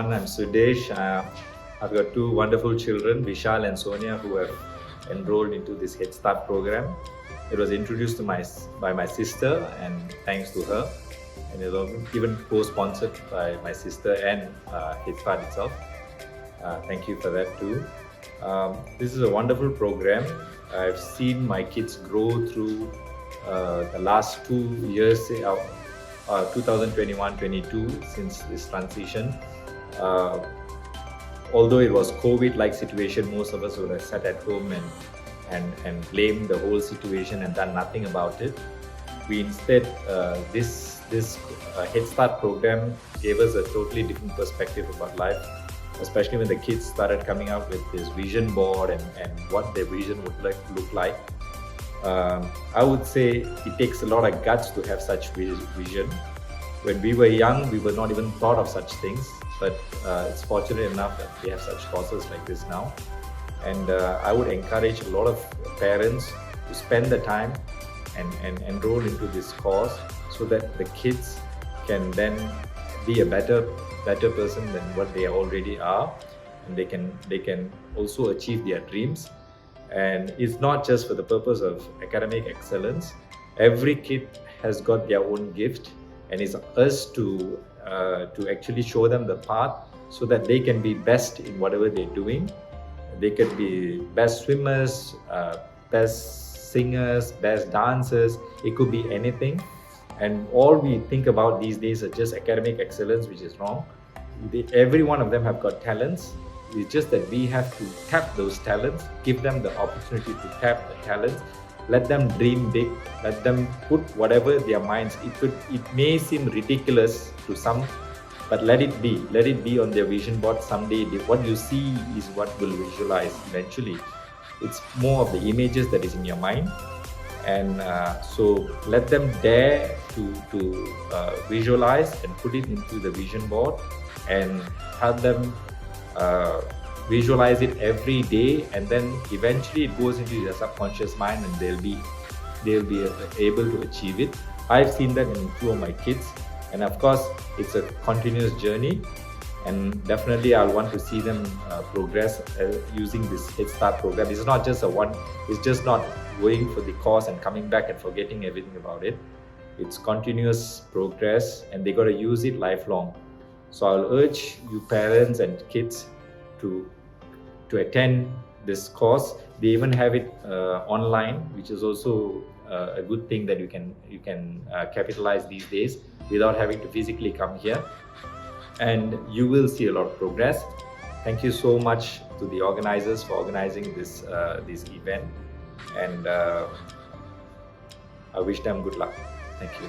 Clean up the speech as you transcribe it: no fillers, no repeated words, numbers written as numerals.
everyone. I'm Sudesh. I've got two wonderful children, Vishal and Sonia, who have enrolled into this Headstart program. It was introduced to by my sister, and thanks to her. And it was even co-sponsored by my sister and Headstart itself. Thank you for that too. This is a wonderful program. I've seen my kids grow through the last 2 years, 2021-22, since this transition. Although it was COVID-like situation, most of us would have sat at home and blamed the whole situation and done nothing about it. We instead, this Headstart program gave us a totally different perspective about life, especially when the kids started coming out with this vision board and what their vision would look like. I would say it takes a lot of guts to have such vision. When we were young, we were not even thought of such things, but it's fortunate enough that we have such courses like this now. And I would encourage a lot of parents to spend the time and enroll into this course so that the kids can then be a better person than what they already are, and they can also achieve their dreams. And it's not just for the purpose of academic excellence. Every kid has got their own gift, and it's us to actually show them the path so that they can be best in whatever they're doing. They could be best swimmers, best singers, best dancers. It could be anything. And all we think about these days are just academic excellence, which is wrong. Every one of them have got talents. It's just that we have to tap those talents, give them the opportunity to tap the talents, let them dream big, let them put whatever their minds. It may seem ridiculous to some, but let it be on their vision board someday. What you see is what will visualize eventually. It's more of the images that is in your mind. And so let them dare to visualize and put it into the vision board, and help them visualize it every day, and then eventually it goes into their subconscious mind, and they'll be able to achieve it. I've seen that in two of my kids, and of course it's a continuous journey, and definitely I'll want to see them progress using this Headstart program. It's not just it's just not going for the course and coming back and forgetting everything about it. It's continuous progress, and they got to use it lifelong. So I'll urge you parents and kids to attend this course. They even have it online, which is also a good thing that you can capitalize these days without having to physically come here. And you will see a lot of progress. Thank you so much to the organizers for organizing this event, and I wish them good luck. Thank you.